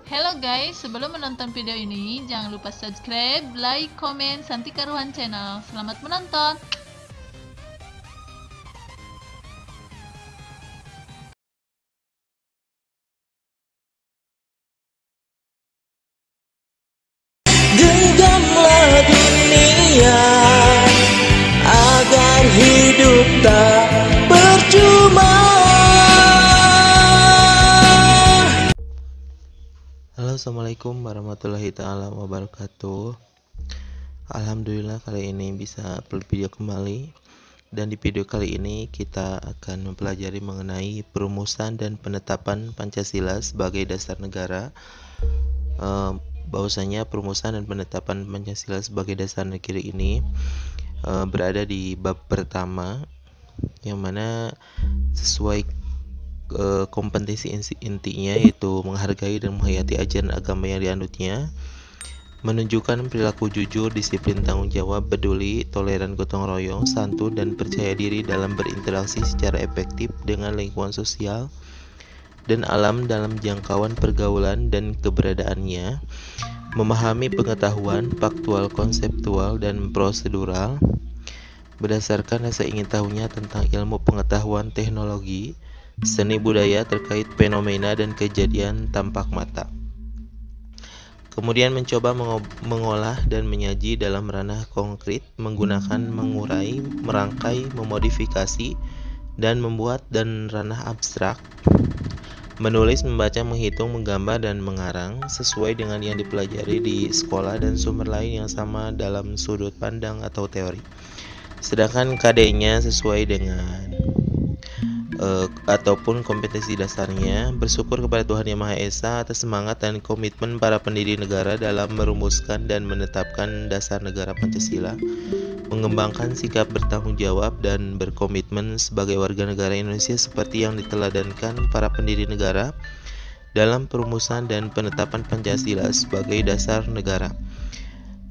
Hello guys, sebelum menonton video ini, jangan lupa subscribe, like, komen, Santi Karuhan Channel. Selamat menonton! Genggamlah dunia agar hidup tak percuma. Halo, assalamualaikum warahmatullahi taala wabarakatuh. Alhamdulillah kali ini bisa upload video kembali. Dan di video kali ini kita akan mempelajari mengenai perumusan dan penetapan Pancasila sebagai dasar negara. Bahwasanya perumusan dan penetapan Pancasila sebagai dasar negara ini berada di bab pertama, yang mana sesuai kompetensi intinya yaitu menghargai dan menghayati ajaran agama yang dianutnya, menunjukkan perilaku jujur, disiplin, tanggung jawab, peduli, toleran, gotong royong, santun, dan percaya diri dalam berinteraksi secara efektif dengan lingkungan sosial dan alam dalam jangkauan pergaulan dan keberadaannya, memahami pengetahuan faktual, konseptual, dan prosedural berdasarkan rasa ingin tahunya tentang ilmu pengetahuan, teknologi, seni budaya terkait fenomena dan kejadian tampak mata. Kemudian mencoba mengolah dan menyaji dalam ranah konkret menggunakan mengurai, merangkai, memodifikasi, dan membuat dan ranah abstrak, menulis, membaca, menghitung, menggambar, dan mengarang sesuai dengan yang dipelajari di sekolah dan sumber lain yang sama dalam sudut pandang atau teori. Sedangkan KD-nya sesuai dengan ataupun kompetensi dasarnya, bersyukur kepada Tuhan Yang Maha Esa atas semangat dan komitmen para pendiri negara dalam merumuskan dan menetapkan dasar negara Pancasila, mengembangkan sikap bertanggung jawab dan berkomitmen sebagai warga negara Indonesia seperti yang diteladankan para pendiri negara dalam perumusan dan penetapan Pancasila sebagai dasar negara.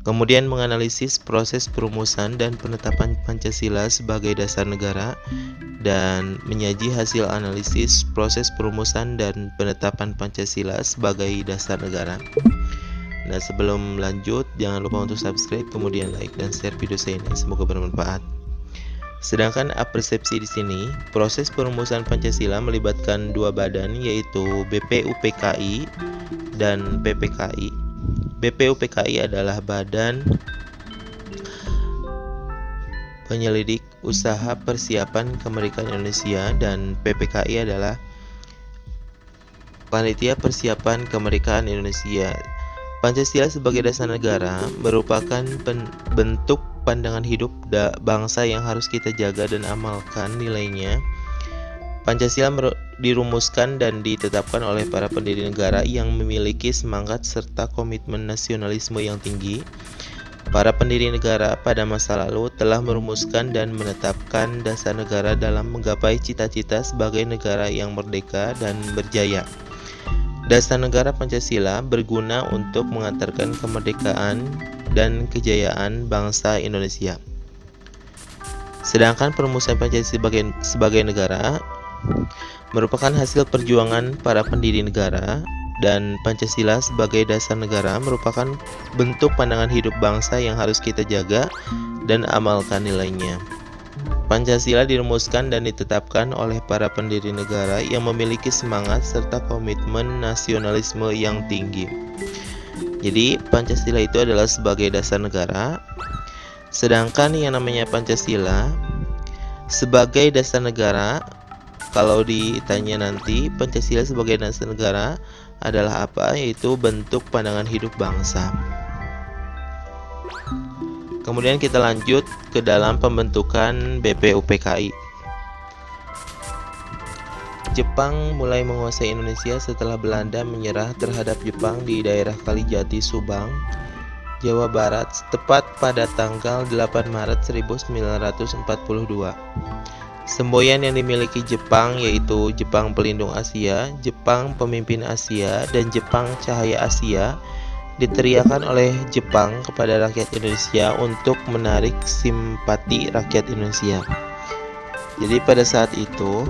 Kemudian menganalisis proses perumusan dan penetapan Pancasila sebagai dasar negara dan menyaji hasil analisis proses perumusan dan penetapan Pancasila sebagai dasar negara. Nah, sebelum lanjut, jangan lupa untuk subscribe, kemudian like dan share video saya ini. Semoga bermanfaat. Sedangkan persepsi di sini, proses perumusan Pancasila melibatkan dua badan, yaitu BPUPKI dan PPKI. BPUPKI adalah Badan Penyelidik Usaha Persiapan Kemerdekaan Indonesia dan PPKI adalah Panitia Persiapan Kemerdekaan Indonesia. Pancasila sebagai dasar negara merupakan bentuk pandangan hidup bangsa yang harus kita jaga dan amalkan nilainya. Pancasila dirumuskan dan ditetapkan oleh para pendiri negara yang memiliki semangat serta komitmen nasionalisme yang tinggi. Para pendiri negara pada masa lalu telah merumuskan dan menetapkan dasar negara dalam menggapai cita-cita sebagai negara yang merdeka dan berjaya. Dasar negara Pancasila berguna untuk mengantarkan kemerdekaan dan kejayaan bangsa Indonesia. Sedangkan perumusan Pancasila sebagai negara merupakan hasil perjuangan para pendiri negara, dan Pancasila sebagai dasar negara merupakan bentuk pandangan hidup bangsa yang harus kita jaga dan amalkan nilainya. Pancasila dirumuskan dan ditetapkan oleh para pendiri negara yang memiliki semangat serta komitmen nasionalisme yang tinggi. Jadi Pancasila itu adalah sebagai dasar negara, sedangkan yang namanya Pancasila sebagai dasar negara, kalau ditanya nanti Pancasila sebagai dasar negara adalah apa, yaitu bentuk pandangan hidup bangsa. Kemudian kita lanjut ke dalam pembentukan BPUPKI. Jepang mulai menguasai Indonesia setelah Belanda menyerah terhadap Jepang di daerah Kalijati, Subang, Jawa Barat, tepat pada tanggal 8 Maret 1942. Semboyan yang dimiliki Jepang yaitu Jepang Pelindung Asia, Jepang Pemimpin Asia, dan Jepang Cahaya Asia diteriakan oleh Jepang kepada rakyat Indonesia untuk menarik simpati rakyat Indonesia. Jadi pada saat itu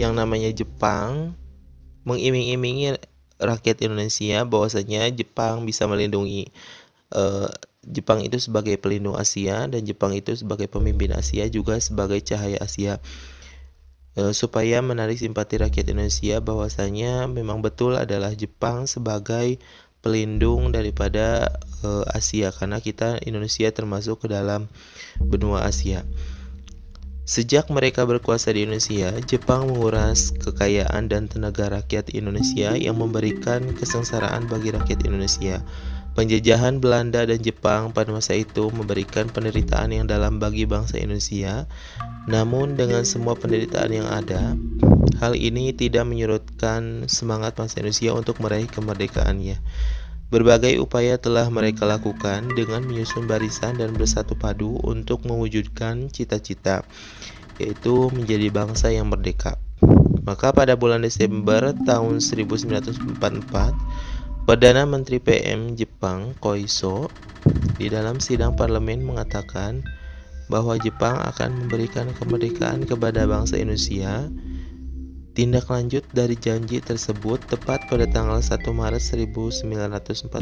yang namanya Jepang mengiming-imingi rakyat Indonesia bahwasanya Jepang bisa melindungi Jepang itu sebagai pelindung Asia dan Jepang itu sebagai pemimpin Asia juga sebagai cahaya Asia. Supaya menarik simpati rakyat Indonesia bahwasanya memang betul adalah Jepang sebagai pelindung daripada Asia, karena kita Indonesia termasuk ke dalam benua Asia. Sejak mereka berkuasa di Indonesia, Jepang menguras kekayaan dan tenaga rakyat Indonesia yang memberikan kesengsaraan bagi rakyat Indonesia. Penjajahan Belanda dan Jepang pada masa itu memberikan penderitaan yang dalam bagi bangsa Indonesia. Namun dengan semua penderitaan yang ada, hal ini tidak menyurutkan semangat bangsa Indonesia untuk meraih kemerdekaannya. Berbagai upaya telah mereka lakukan dengan menyusun barisan dan bersatu padu untuk mewujudkan cita-cita, yaitu menjadi bangsa yang merdeka. Maka pada bulan Desember tahun 1944, Perdana Menteri PM Jepang Koiso di dalam sidang parlemen mengatakan bahwa Jepang akan memberikan kemerdekaan kepada bangsa Indonesia. Tindak lanjut dari janji tersebut tepat pada tanggal 1 Maret 1945,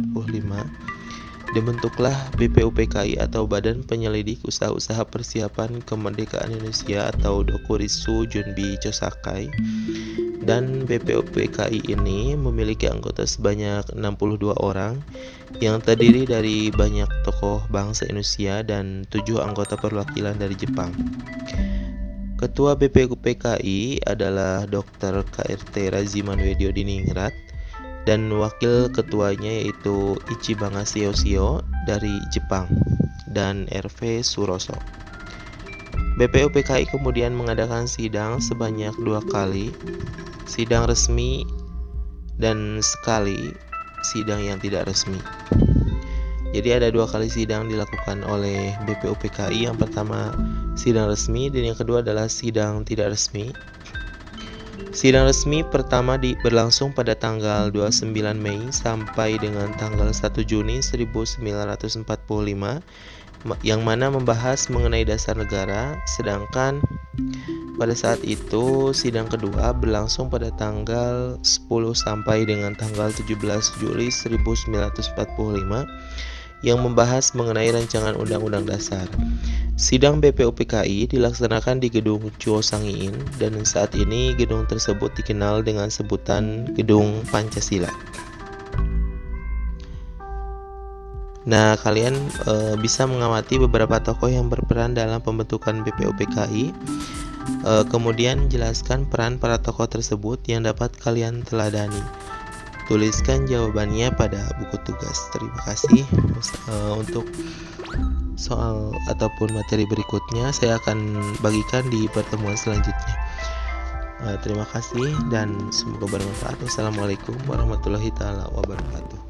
dibentuklah BPUPKI atau Badan Penyelidik Usaha-Usaha Persiapan Kemerdekaan Indonesia atau Dokuritsu Junbi Chosakai. Dan BPUPKI ini memiliki anggota sebanyak 62 orang yang terdiri dari banyak tokoh bangsa Indonesia dan 7 anggota perwakilan dari Jepang. Ketua BPUPKI adalah Dr. KRT Razimanwedio Diningrat dan wakil ketuanya yaitu Ichibanga Seo dari Jepang dan RV Suroso. BPUPKI kemudian mengadakan sidang sebanyak 2 kali, sidang resmi dan sekali sidang yang tidak resmi. Jadi ada 2 kali sidang dilakukan oleh BPUPKI. Yang pertama sidang resmi dan yang kedua adalah sidang tidak resmi. Sidang resmi pertama berlangsung pada tanggal 29 Mei sampai dengan tanggal 1 Juni 1945 yang mana membahas mengenai dasar negara, sedangkan pada saat itu sidang kedua berlangsung pada tanggal 10 sampai dengan tanggal 17 Juli 1945 yang membahas mengenai rancangan Undang-Undang Dasar. Sidang BPUPKI dilaksanakan di Gedung Chuosangiin dan saat ini gedung tersebut dikenal dengan sebutan Gedung Pancasila. Nah, kalian bisa mengamati beberapa tokoh yang berperan dalam pembentukan BPUPKI. Kemudian jelaskan peran para tokoh tersebut yang dapat kalian teladani. Tuliskan jawabannya pada buku tugas. Terima kasih. Untuk soal ataupun materi berikutnya saya akan bagikan di pertemuan selanjutnya. Terima kasih dan semoga bermanfaat. Wassalamualaikum warahmatullahi wabarakatuh.